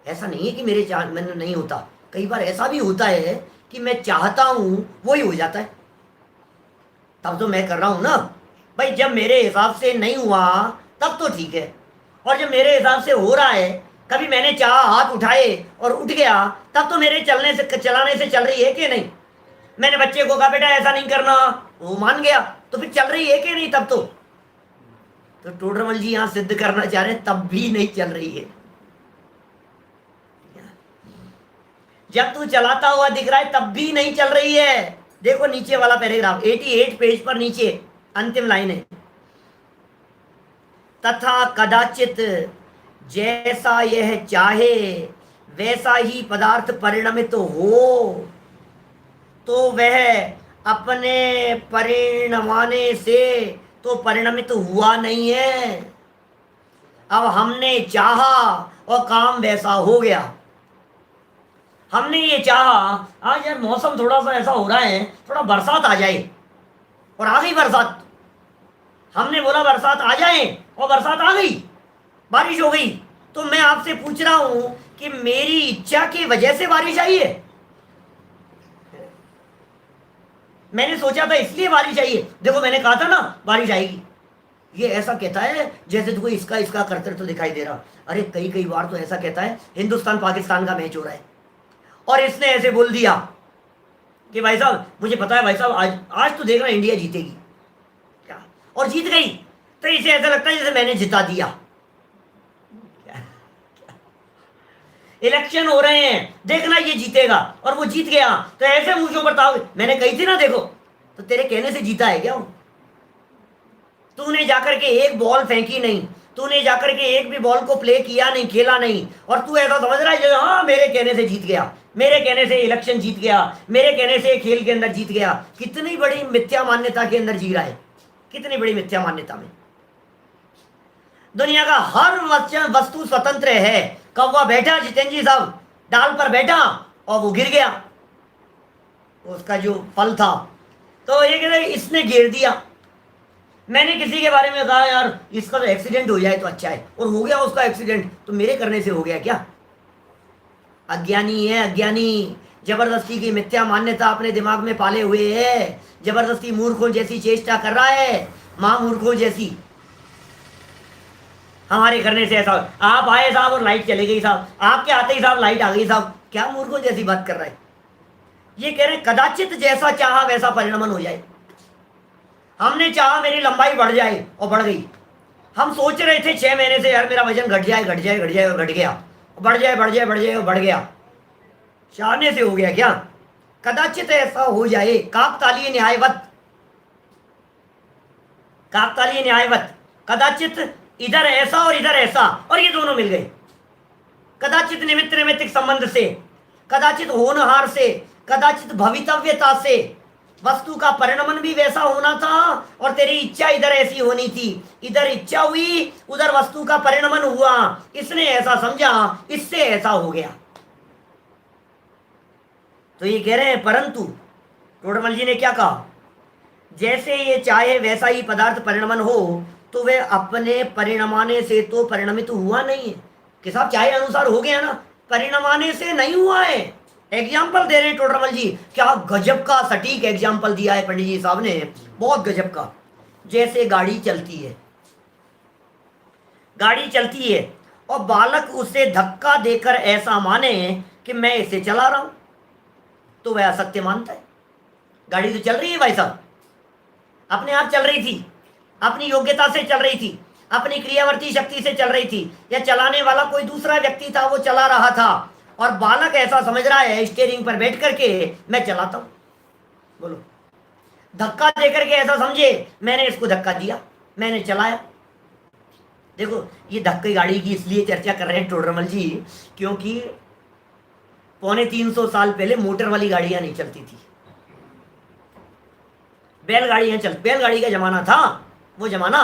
ऐसा नहीं है कि मेरे मन में नहीं होता। कई बार ऐसा भी होता है कि मैं चाहता हूं वो ही हो जाता है, तब तो मैं कर रहा हूं ना भाई। जब मेरे हिसाब से नहीं हुआ तब तो ठीक है, और जब मेरे हिसाब से हो रहा है, कभी मैंने चाहा हाथ उठाए और उठ गया, तब तो मेरे चलाने से चल रही है कि नहीं। मैंने बच्चे को कहा बेटा ऐसा नहीं करना, वो मान गया, तो फिर चल रही है कि नहीं तब तो टोडरमल जी यहां सिद्ध करना चाह रहे हैं तब भी नहीं चल रही है। जब तू चलाता हुआ दिख रहा है तब भी नहीं चल रही है। देखो नीचे वाला पैराग्राफ 88 पेज पर नीचे अंतिम लाइन है, तथा कदाचित जैसा यह चाहे वैसा ही पदार्थ परिणमित हो, तो वह अपने परिणमाने से तो परिणमित हुआ नहीं है। अब हमने चाहा और काम वैसा हो गया। हमने ये चाहा आज यार मौसम थोड़ा सा ऐसा हो रहा है, थोड़ा बरसात आ जाए, और आ गई बरसात। हमने बोला बरसात आ जाए और बरसात आ गई, बारिश हो गई। तो मैं आपसे पूछ रहा हूं कि मेरी इच्छा की वजह से बारिश आई है, मैंने सोचा था इसलिए बारिश आई है। देखो मैंने कहा था ना बारिश आएगी। ये ऐसा कहता है जैसे तुमको इसका कर्तव्य तो दिखाई दे रहा। अरे कई बार तो ऐसा कहता है हिंदुस्तान पाकिस्तान का मैच हो रहा है और इसने ऐसे बोल दिया कि भाई साहब मुझे पता है भाई साहब आज तो देख रहा इंडिया जीतेगी, क्या, और जीत गई। तो इसे ऐसा लगता है जैसे मैंने जिता दिया। इलेक्शन हो रहे हैं, देखना ये जीतेगा, और वो जीत गया तो ऐसे मुंह पर ताव। मैंने कही थी ना, देखो तो तेरे कहने से जीता है क्या वो? तूने जाकर के एक बॉल फेंकी नहीं, तूने जाकर के एक भी बॉल को प्ले किया नहीं, खेला नहीं, और तू ऐसा समझ रहा है जो हाँ मेरे कहने से जीत गया, मेरे कहने से इलेक्शन जीत गया, मेरे कहने से खेल के अंदर जीत गया। कितनी बड़ी मिथ्या मान्यता के अंदर जी रहा है, कितनी बड़ी मिथ्या मान्यता में। दुनिया का हर वस्तु स्वतंत्र है। कौवा बैठा जितेंद्र जी साहब, डाल पर बैठा और वो गिर गया, उसका जो फल था, तो ये कहते इसने गिर दिया। मैंने किसी के बारे में कहा यार इसका तो एक्सीडेंट हो जाए तो अच्छा है, और हो गया उसका एक्सीडेंट, तो मेरे करने से हो गया क्या? अज्ञानी है, अज्ञानी। जबरदस्ती की मिथ्या मान्यता अपने दिमाग में पाले हुए है, जबरदस्ती मूर्खों जैसी चेष्टा कर रहा है, महामूर्खों जैसी। हमारे करने से ऐसा, आप आए साहब और लाइट चली गई साहब, आपके आते ही साहब लाइट आ गई साहब, क्या मूर्खों जैसी बात कर रहा है? ये कह रहे कदाचित जैसा चाहा वैसा परिणमन हो जाए। हमने चाहा मेरी लंबाई बढ़ जाए और बढ़ गई। हम सोच रहे थे 6 महीने से यार मेरा वजन घट जाए, घट जाए, घट जाए, और घट गया, बढ़ जाए, बढ़ जाए, बढ़ जाए, और बढ़ गया। चाहने से हो गया क्या? कदाचित ऐसा हो जाए। काकतालीय न्यायवत, काकतालीय न्यायवत, कदाचित इधर ऐसा और इधर ऐसा, और ये दोनों मिल गए। कदाचित निमित्त नैमित्तिक संबंध से, कदाचित होनहार से, कदाचित भवितव्यता से वस्तु का परिणमन भी वैसा होना था, और तेरी इच्छा इधर ऐसी होनी थी। इधर इच्छा हुई, उधर वस्तु का परिणमन हुआ, इसने ऐसा समझा, इससे ऐसा हो गया। तो ये कह रहे हैं परंतु टोडरमल जी ने क्या कहा, जैसे ये चाहे वैसा ही पदार्थ परिणमन हो, तो वह अपने परिणमाने से तो परिणमित हुआ नहीं है। कि साहब चाहे अनुसार हो गया ना, परिणमाने से नहीं हुआ है। एग्जाम्पल दे रहे टोडरमल जी, क्या गजब का सटीक एग्जाम्पल दिया है पंडित जी साहब ने, बहुत गजब का। जैसे गाड़ी चलती है, गाड़ी चलती है और बालक उसे धक्का देकर ऐसा माने कि मैं इसे चला रहा हूं, तो वह असत्य मानता है। गाड़ी तो चल रही है भाई साहब, अपने आप चल रही थी, अपनी योग्यता से चल रही थी, अपनी क्रियावर्ती शक्ति से चल रही थी, या चलाने वाला कोई दूसरा व्यक्ति था, वो चला रहा था, और बालक ऐसा समझ रहा है स्टीयरिंग पर बैठ करके मैं चलाता हूं। बोलो, धक्का देकर के ऐसा समझे मैंने इसको धक्का दिया, मैंने चलाया। देखो ये धक्के गाड़ी की इसलिए चर्चा कर रहे हैं टोडरमल जी, क्योंकि 250 साल पहले मोटर वाली गाड़ियां नहीं चलती थी, बैलगाड़ियां बैलगाड़ी का जमाना था। वो जमाना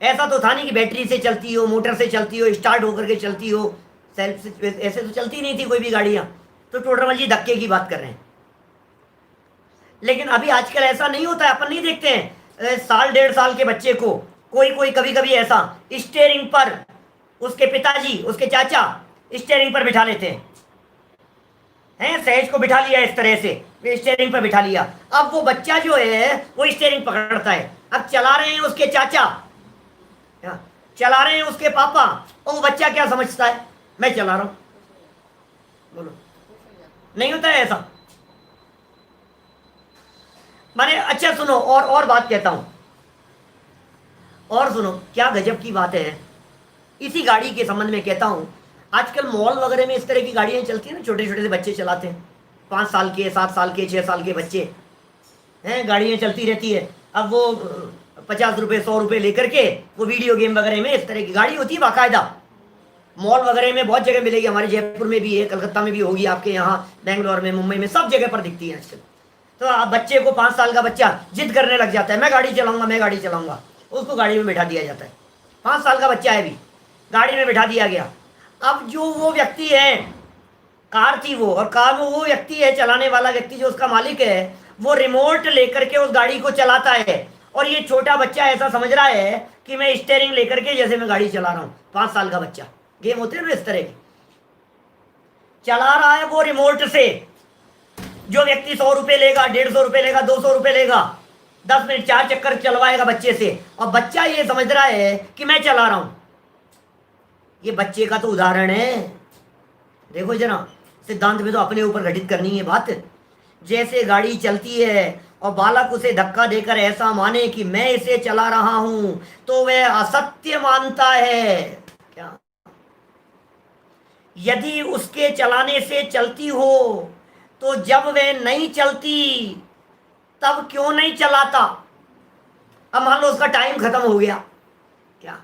ऐसा तो था नहीं कि बैटरी से चलती हो, मोटर से चलती हो, स्टार्ट होकर के चलती हो, सेल्फ से ऐसे तो चलती नहीं थी कोई भी गाड़ियां। तो टोडरमल जी धक्के की बात कर रहे हैं। लेकिन अभी आजकल ऐसा नहीं होता है, अपन नहीं देखते हैं 1.5 साल के बच्चे को कोई कभी कभी ऐसा स्टीयरिंग पर, उसके पिताजी, उसके चाचा स्टीयरिंग पर बिठा लेते हैं, सहज को बिठा लिया इस तरह से, स्टीयरिंग पर बिठा लिया। अब वो बच्चा जो है वो स्टीयरिंग पकड़ता है, अब चला रहे हैं उसके चाचा, चला रहे हैं उसके पापा, और वो बच्चा क्या समझता है, मैं चला रहा हूं। बोलो, नहीं होता है ऐसा? माने अच्छा सुनो, और बात कहता हूं, और सुनो क्या गजब की बात है। इसी गाड़ी के संबंध में कहता हूं, आजकल मॉल वगैरह में इस तरह की गाड़ियां चलती हैं ना, छोटे छोटे से बच्चे चलाते हैं, 5 साल के, 7 साल के, 6 साल के बच्चे हैं, गाड़ियां चलती रहती है। अब वो 50 रुपये, 100 रुपये लेकर के वो वीडियो गेम वगैरह में, इस तरह की गाड़ी होती है बाकायदा। मॉल वगैरह में बहुत जगह मिलेगी, हमारे जयपुर में भी है, कलकत्ता में भी होगी, आपके यहाँ बेंगलोर में, मुंबई में, सब जगह पर दिखती है आजकल। तो आप बच्चे को, 5 साल का बच्चा जिद करने लग जाता है, मैं गाड़ी चलाऊंगा, मैं गाड़ी चलाऊंगा, उसको गाड़ी में बैठा दिया जाता है। 5 साल का बच्चा है भी, गाड़ी में बैठा दिया गया। अब जो वो व्यक्ति है, कार थी वो, और कार में वो व्यक्ति है, चलाने वाला व्यक्ति जो उसका मालिक है, वो रिमोट लेकर के उस गाड़ी को चलाता है, और ये छोटा बच्चा ऐसा समझ रहा है कि मैं स्टीयरिंग लेकर के जैसे मैं गाड़ी चला रहा हूं। 5 साल का बच्चा, गेम होते हैं ना इस तरह के, चला रहा है वो रिमोट से। जो व्यक्ति 100 रुपये लेगा, 150 रुपये लेगा, 200 रुपये लेगा, 10 मिनट 4 चक्कर चलवाएगा बच्चे से, और बच्चा ये समझ रहा है कि मैं चला रहा हूं। ये बच्चे का तो उदाहरण है। देखो जरा, सिद्धांत में तो अपने ऊपर घटित करनी है बात। जैसे गाड़ी चलती है और बालक उसे धक्का देकर ऐसा माने कि मैं इसे चला रहा हूं, तो वह असत्य मानता है। क्या? यदि उसके चलाने से चलती हो, तो जब वह नहीं चलती तब क्यों नहीं चलाता? अब मान लो उसका टाइम खत्म हो गया, क्या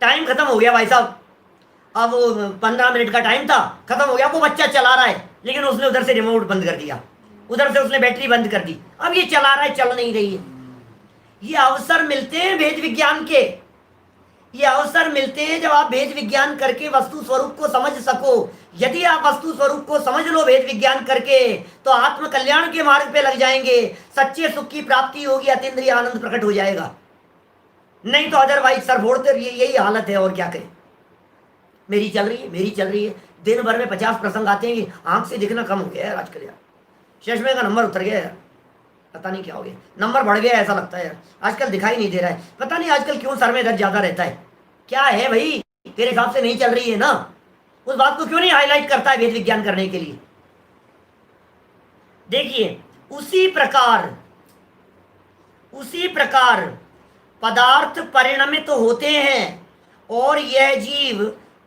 टाइम खत्म हो गया भाई साहब, अब वो 15 मिनट का टाइम था, खत्म हो गया, वो बच्चा चला रहा है, लेकिन उसने उधर से रिमोट बंद कर दिया, उधर से उसने बैटरी बंद कर दी, अब ये चला रहा है, चल नहीं रही है। ये अवसर मिलते हैं भेद विज्ञान के, ये अवसर मिलते हैं जब आप भेद विज्ञान करके वस्तु स्वरूप को समझ सको। यदि आप वस्तु स्वरूप को समझ लो भेद विज्ञान करके, तो आत्म कल्याण के मार्ग पे लग जाएंगे, सच्चे सुख की प्राप्ति होगी, अतीन्द्रिय आनंद प्रकट हो जाएगा। नहीं तो अदरवाइज सर फोड़ते रहिए, यही हालत है, और क्या करें। मेरी चल रही है, मेरी चल रही है, दिन भर में 50 प्रसंग आते हैं कि आंख से दिखना कम हो गया यार आजकल, यार चश्मे का नंबर उतर गया यार, पता नहीं क्या हो गया, नंबर बढ़ गया ऐसा लगता है यार, आजकल दिखाई नहीं दे रहा है, पता नहीं आजकल क्यों सर में दर्द ज्यादा रहता है, क्या है भाई, तेरे हिसाब से नहीं चल रही है ना, उस बात को क्यों नहीं हाईलाइट करता है भेद विज्ञान करने के लिए। देखिए उसी प्रकार पदार्थ परिणमित होते हैं और यह जीव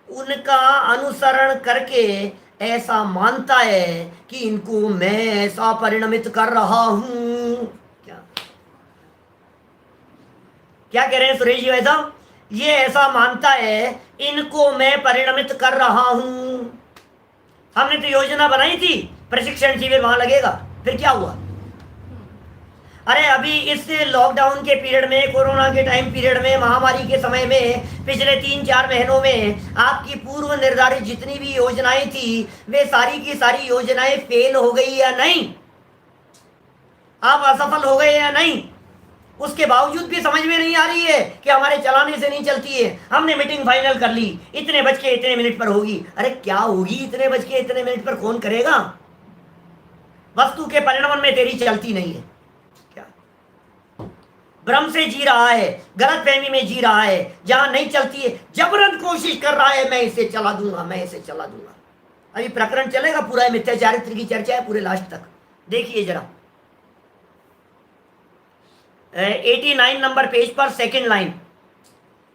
उनका अनुसरण करके ऐसा मानता है कि इनको मैं ऐसा परिणमित कर रहा हूं। क्या कह रहे हैं सुरेश जी भाई साहब? ये ऐसा मानता है इनको मैं परिणमित कर रहा हूं। हमने तो योजना बनाई थी प्रशिक्षण शिविर वहां लगेगा, फिर क्या हुआ? अरे अभी इस लॉकडाउन के पीरियड में, कोरोना के टाइम पीरियड में, महामारी के समय में, पिछले 3-4 महीनों में आपकी पूर्व निर्धारित जितनी भी योजनाएं थी, वे सारी की सारी योजनाएं फेल हो गई या नहीं? आप असफल हो गए या नहीं? उसके बावजूद भी समझ में नहीं आ रही है कि हमारे चलाने से नहीं चलती है। हमने मीटिंग फाइनल कर ली, इतने बज के इतने मिनट पर होगी। अरे क्या होगी इतने बज के इतने मिनट पर, कौन करेगा? वस्तु के परिणाम में तेरी चलती नहीं है, क्या भ्रम से जी रहा है, गलत फहमी में जी रहा है, जहां नहीं चलती है जबरन कोशिश कर रहा है, मैं इसे चला दूंगा, मैं इसे चला दूंगा। अभी प्रकरण चलेगा पूरा, मिथ्या चारित्र की चर्चा है पूरे लास्ट तक, देखिए जरा 89 नंबर पेज पर सेकंड लाइन।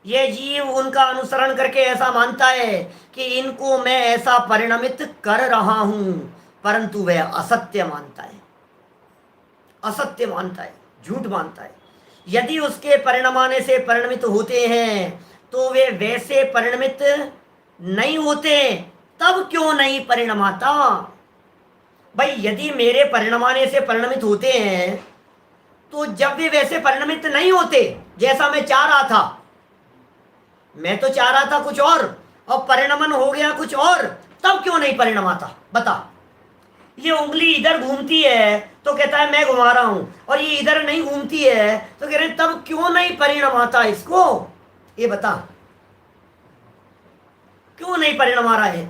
ये जीव उनका अनुसरण करके ऐसा मानता है कि इनको मैं ऐसा परिणमित कर रहा हूं, परंतु वह असत्य मानता है, असत्य मानता है, झूठ मानता है। यदि उसके परिणमाने से परिणमित होते हैं तो वे वैसे परिणमित नहीं होते, तब क्यों नहीं परिणमाता? भाई यदि मेरे परिणमाने से परिणमित होते हैं तो जब वे वैसे परिणमित नहीं होते जैसा मैं चाह रहा था, मैं तो चाह रहा था कुछ और परिणमन हो गया कुछ और, तब क्यों नहीं परिणमाता? बता। ये उंगली इधर घूमती है तो कहता है मैं घुमा रहा हूं, और ये इधर नहीं घूमती है तो कह रहे हैं तब क्यों नहीं परिणमाता इसको? ये बता, क्यों नहीं परिणमा रहा है?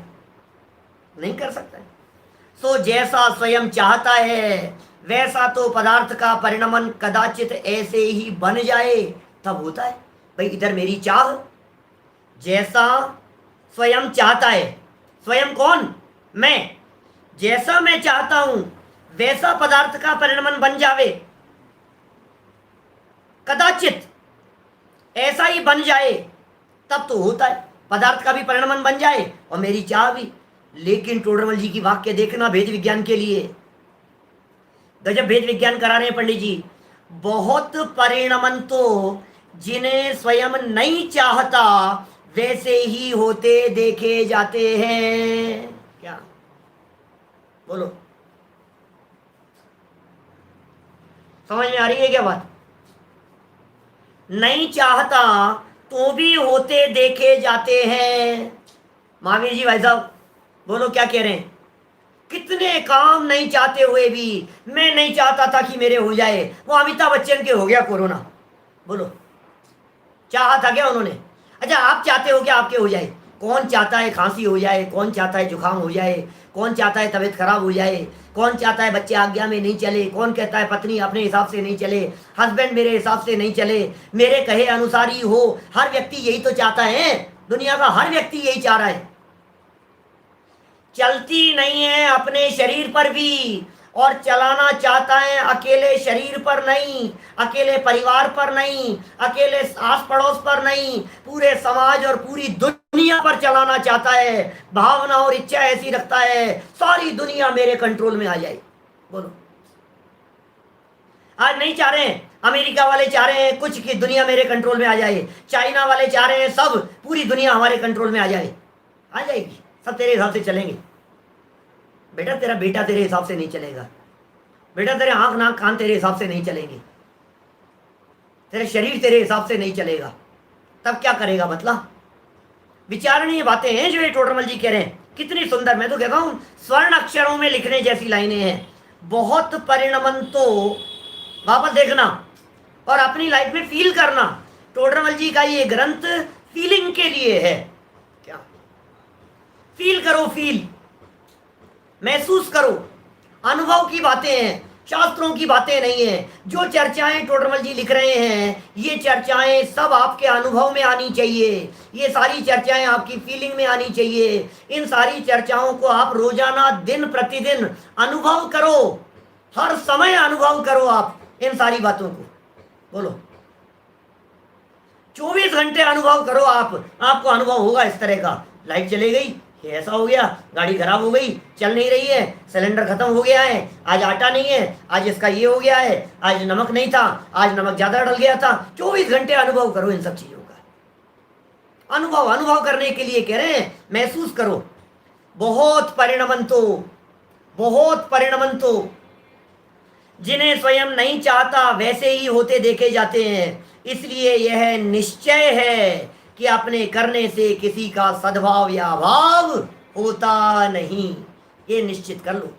नहीं कर सकता है। सो जैसा स्वयं चाहता है वैसा तो पदार्थ का परिणमन कदाचित ऐसे ही बन जाए तब होता है। भाई इधर मेरी चाह, जैसा स्वयं चाहता है, स्वयं कौन? मैं, जैसा मैं चाहता हूं वैसा पदार्थ का परिणमन बन जावे, कदाचित ऐसा ही बन जाए तब तो होता है, पदार्थ का भी परिणमन बन जाए और मेरी चाह भी। लेकिन टोडरमल जी की वाक्य देखना भेद विज्ञान के लिए, गजब भेद विज्ञान करा रहे हैं पंडित जी। बहुत परिणमन तो जिन्हें स्वयं नहीं चाहता वैसे ही होते देखे जाते हैं। क्या बोलो, समझ में आ रही है क्या बात? नहीं चाहता तो भी होते देखे जाते हैं। महावीर जी भाई साहब बोलो क्या कह रहे हैं? कितने काम नहीं चाहते हुए भी, मैं नहीं चाहता था कि मेरे हो जाए, वो अमिताभ बच्चन के हो गया कोरोना। बोलो चाहा था क्या उन्होंने? अच्छा आप चाहते हो क्या आपके हो जाए? कौन चाहता है खांसी हो जाए? कौन चाहता है जुकाम हो जाए? कौन चाहता है तबीयत खराब हो जाए? कौन चाहता है बच्चे आज्ञा में नहीं चले? कौन कहता है पत्नी अपने हिसाब से नहीं चले, हस्बैंड मेरे हिसाब से नहीं चले, मेरे कहे अनुसार ही हो? हर व्यक्ति यही तो चाहता है, दुनिया का हर व्यक्ति यही चाह रहा है। चलती नहीं है अपने शरीर पर भी, और चलाना चाहता है अकेले शरीर पर नहीं, अकेले परिवार पर नहीं, अकेले आस पड़ोस पर नहीं, पूरे समाज और पूरी दुनिया पर चलाना चाहता है। भावना और इच्छा ऐसी रखता है सारी दुनिया मेरे कंट्रोल में आ जाए। बोलो आज नहीं चाह रहे हैं, अमेरिका वाले चाह रहे हैं कुछ कि दुनिया मेरे कंट्रोल में आ जाए, चाइना वाले चाह रहे हैं सब पूरी दुनिया हमारे कंट्रोल में आ जाए। आ जाएगी, सब तेरे हिसाब से चलेंगे। बेटा तेरा बेटा तेरे हिसाब से नहीं चलेगा, बेटा तेरे आंख नाक कान तेरे हिसाब से नहीं चलेंगे, तेरे शरीर तेरे हिसाब से नहीं चलेगा। तब क्या करेगा बतला? विचारणीय बातें हैं जो ये टोडरमल जी कह रहे हैं, कितनी सुंदर। मैं तो कहता हूं स्वर्ण अक्षरों में लिखने जैसी लाइनें हैं। बहुत परिणमंतो, वापस देखना और अपनी लाइफ में फील करना। टोडरमल जी का ये ग्रंथ फीलिंग के लिए है। क्या फील करो, फील महसूस करो। अनुभव की बातें हैं, शास्त्रों की बातें नहीं है। जो चर्चाएं टोडरमल जी लिख रहे हैं, ये चर्चाएं सब आपके अनुभव में आनी चाहिए। ये सारी चर्चाएं आपकी फीलिंग में आनी चाहिए। इन सारी चर्चाओं को आप रोजाना दिन प्रतिदिन अनुभव करो, हर समय अनुभव करो आप इन सारी बातों को। बोलो 24 घंटे अनुभव करो आप, आपको अनुभव होगा इस तरह का। लाइट चली गई, ये ऐसा हो गया, गाड़ी खराब हो गई, चल नहीं रही है, सिलेंडर खत्म हो गया है, आज आटा नहीं है, आज इसका ये हो गया है, आज नमक नहीं था, आज नमक ज्यादा डल गया था। 24 घंटे अनुभव करो इन सब चीजों का। अनुभव करने के लिए कह रहे हैं, महसूस करो। बहुत परिणमंतो, बहुत परिणमंतो, जिन्हें स्वयं नहीं चाहता वैसे ही होते देखे जाते हैं। इसलिए यह निश्चय है कि अपने करने से किसी का सद्भाव या अभाव होता नहीं। ये निश्चित कर लो।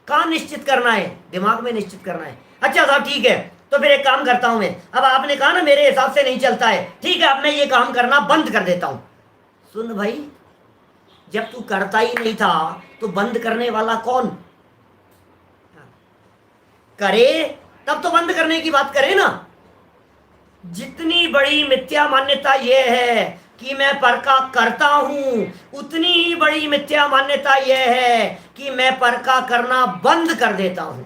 कहाँ निश्चित करना है? दिमाग में निश्चित करना है। अच्छा साहब ठीक है, तो फिर एक काम करता हूं मैं। अब आपने कहा ना मेरे हिसाब से नहीं चलता है, ठीक है, अब मैं ये काम करना बंद कर देता हूं। सुन भाई, जब तू करता ही नहीं था तो बंद करने वाला कौन? करे तब तो बंद करने की बात करे ना। जितनी बड़ी मिथ्या मान्यता यह है कि मैं पर का करता हूं, उतनी ही बड़ी मिथ्या मान्यता यह है कि मैं पर का करना बंद कर देता हूं।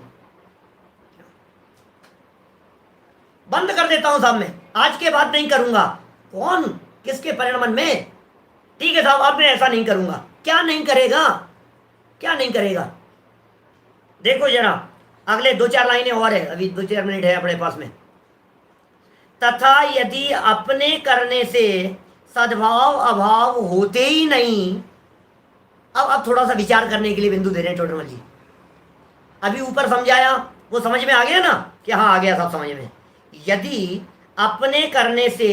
बंद कर देता हूं साहब, मैं आज के बाद नहीं करूंगा। कौन? किसके परिणाम में? ठीक है साहब, अब मैं ऐसा नहीं करूंगा। क्या नहीं करेगा? क्या नहीं करेगा? देखो जरा अगले 2-4 लाइनें और है, अभी 2-4 मिनट है अपने पास में। तथा यदि अपने करने से सद्भाव अभाव होते ही नहीं। अब थोड़ा सा विचार करने के लिए बिंदु दे रहे हैं टोडरमल जी। अभी ऊपर समझाया, वो समझ में आ गया ना कि हाँ आ गया सब समझ में। यदि अपने करने से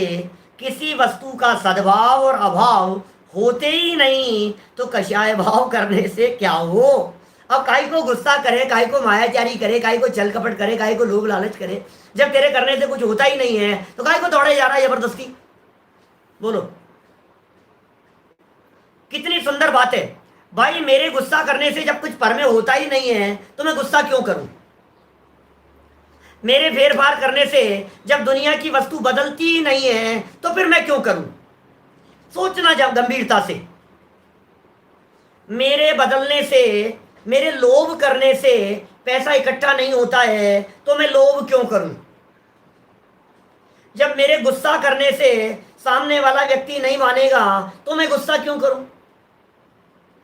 किसी वस्तु का सद्भाव और अभाव होते ही नहीं तो कषाय भाव करने से क्या हो? अब काहे को गुस्सा करे, काहे को मायाचारी करे, काहे को छल कपट करे, काहे को लोभ लालच करे? जब तेरे करने से कुछ होता ही नहीं है तो काहे को दौड़े जा रहा है जबरदस्ती? बोलो, कितनी सुंदर बात है भाई। मेरे गुस्सा करने से जब कुछ पर में होता ही नहीं है तो मैं गुस्सा क्यों करूं? मेरे फेर फार करने से जब दुनिया की वस्तु बदलती ही नहीं है तो फिर मैं क्यों करूं? सोचना जब गंभीरता से। मेरे बदलने से, मेरे लोभ करने से पैसा इकट्ठा नहीं होता है तो मैं लोभ क्यों करूं? जब मेरे गुस्सा करने से सामने वाला व्यक्ति नहीं मानेगा तो मैं गुस्सा क्यों करूं?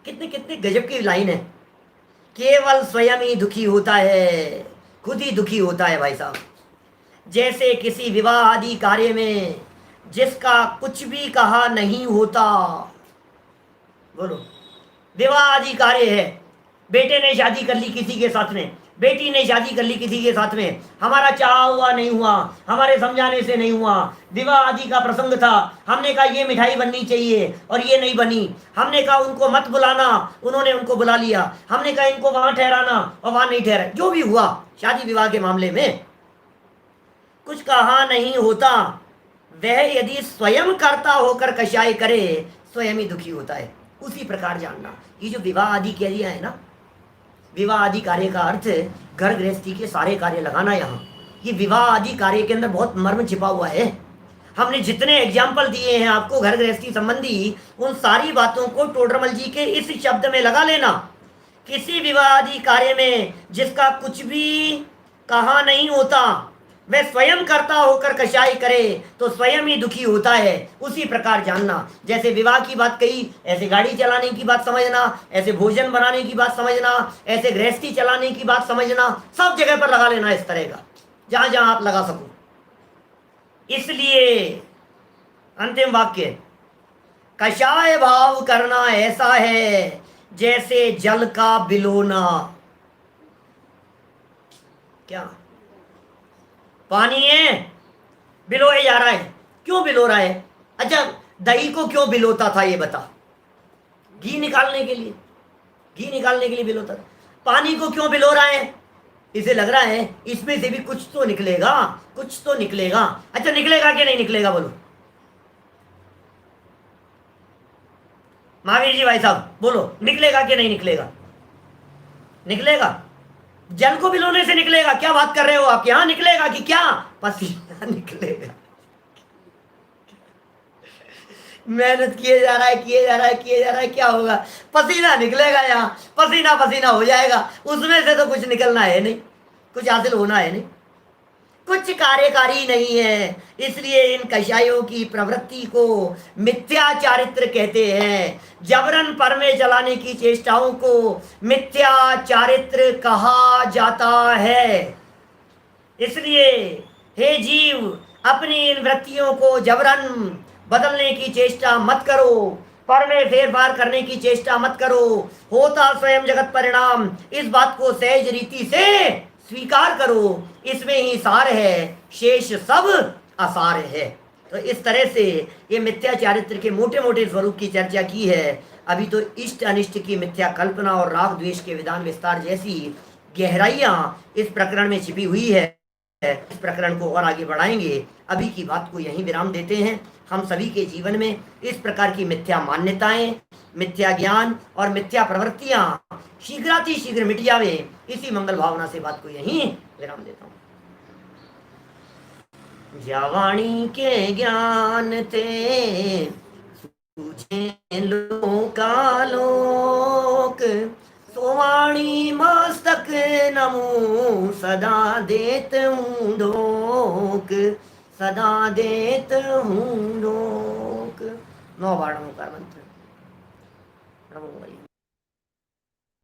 कितनी कितनी गजब की लाइन है। केवल स्वयं ही दुखी होता है, खुद ही दुखी होता है भाई साहब। जैसे किसी विवाह आदि कार्य में जिसका कुछ भी कहा नहीं होता। बोलो, विवाह आदि कार्य है, बेटे ने शादी कर ली किसी के साथ में, बेटी ने शादी कर ली किसी के साथ में, हमारा चाहा हुआ नहीं हुआ, हमारे समझाने से नहीं हुआ, विवाह आदि का प्रसंग था, हमने कहा ये मिठाई बननी चाहिए और ये नहीं बनी, हमने कहा उनको मत बुलाना, उन्होंने उनको बुला लिया, हमने कहा इनको वहां ठहराना और वहां नहीं ठहरा। जो भी हुआ शादी विवाह के मामले में कुछ कहा नहीं होता, वह यदि स्वयं करता होकर कषाय करे स्वयं ही दुखी होता है। उसी प्रकार जानना, ये जो विवाह आदि कह दिया है ना, विवाह आदि कार्य का अर्थ घर गृहस्थी के सारे कार्य लगाना। यहाँ ये विवाह आदि कार्य के अंदर बहुत मर्म छिपा हुआ है। हमने जितने एग्जाम्पल दिए हैं आपको घर गृहस्थी संबंधी, उन सारी बातों को टोडरमल जी के इस शब्द में लगा लेना। किसी विवाह आदि कार्य में जिसका कुछ भी कहा नहीं होता वह स्वयं करता होकर कषाय करे तो स्वयं ही दुखी होता है। उसी प्रकार जानना, जैसे विवाह की बात कही ऐसे गाड़ी चलाने की बात समझना, ऐसे भोजन बनाने की बात समझना, ऐसे गृहस्थी चलाने की बात समझना, सब जगह पर लगा लेना इस तरह का। जहां जहां आप लगा सको। इसलिए अंतिम वाक्य, कषाय भाव करना ऐसा है जैसे जल का बिलोना। क्या पानी है, बिलोए जा रहा है, क्यों बिलो रहा है? अच्छा, दही को क्यों बिलोता था ये बता? घी निकालने के लिए, घी निकालने के लिए बिलोता था। पानी को क्यों बिलो रहा है? इसे लग रहा है इसमें से भी कुछ तो निकलेगा, कुछ तो निकलेगा। अच्छा, निकलेगा कि नहीं निकलेगा बोलो? महावीर जी भाई साहब बोलो, निकलेगा कि नहीं निकलेगा? निकलेगा। जल को बिलोने से निकलेगा? क्या बात कर रहे हो आप? यहां निकलेगा कि क्या? पसीना निकलेगा। मेहनत किए जा रहा है, किए जा रहा है, किए जा रहा है, क्या होगा? पसीना निकलेगा। यहाँ पसीना पसीना हो जाएगा, उसमें से तो कुछ निकलना है नहीं, कुछ हासिल होना है नहीं, कुछ कार्यकारी नहीं है। इसलिए इन कषायों की प्रवृत्ति को मिथ्या चारित्र कहते हैं। जबरन पर में चलाने की चेष्टाओं को मिथ्या चारित्र कहा जाता है। इसलिए हे जीव, अपनी इन वृत्तियों को जबरन बदलने की चेष्टा मत करो, पर में फेरफार करने की चेष्टा मत करो। होता स्वयं जगत परिणाम, इस बात को सहज रीति से स्वीकार करो। इसमें ही सार है, शेष सब असार है। तो इस तरह से ये मिथ्या चारित्र के मोटे मोटे स्वरूप की चर्चा की है। अभी तो इष्ट अनिष्ट की मिथ्या कल्पना और राग द्वेष के विधान विस्तार जैसी गहराइयां इस प्रकरण में छिपी हुई है। इस प्रकरण को और आगे बढ़ाएंगे। अभी की बात को यहीं विराम देते हैं। हम सभी के जीवन में इस प्रकार की मिथ्या मान्यताएं, मिथ्या ज्ञान और मिथ्या प्रवृत्तियां शीघ्रातिशीघ्र मिट जावे, इसी मंगल भावना से बात को यहीं विराम देता हूं। जवानी के ज्ञान ते तुझे लोकालोक, सोवाणी मस्तक नमो सदा देत हूँ ढोक, सदा देत हूँ ढोक। 9 बार नमोकार मंत्र। नमो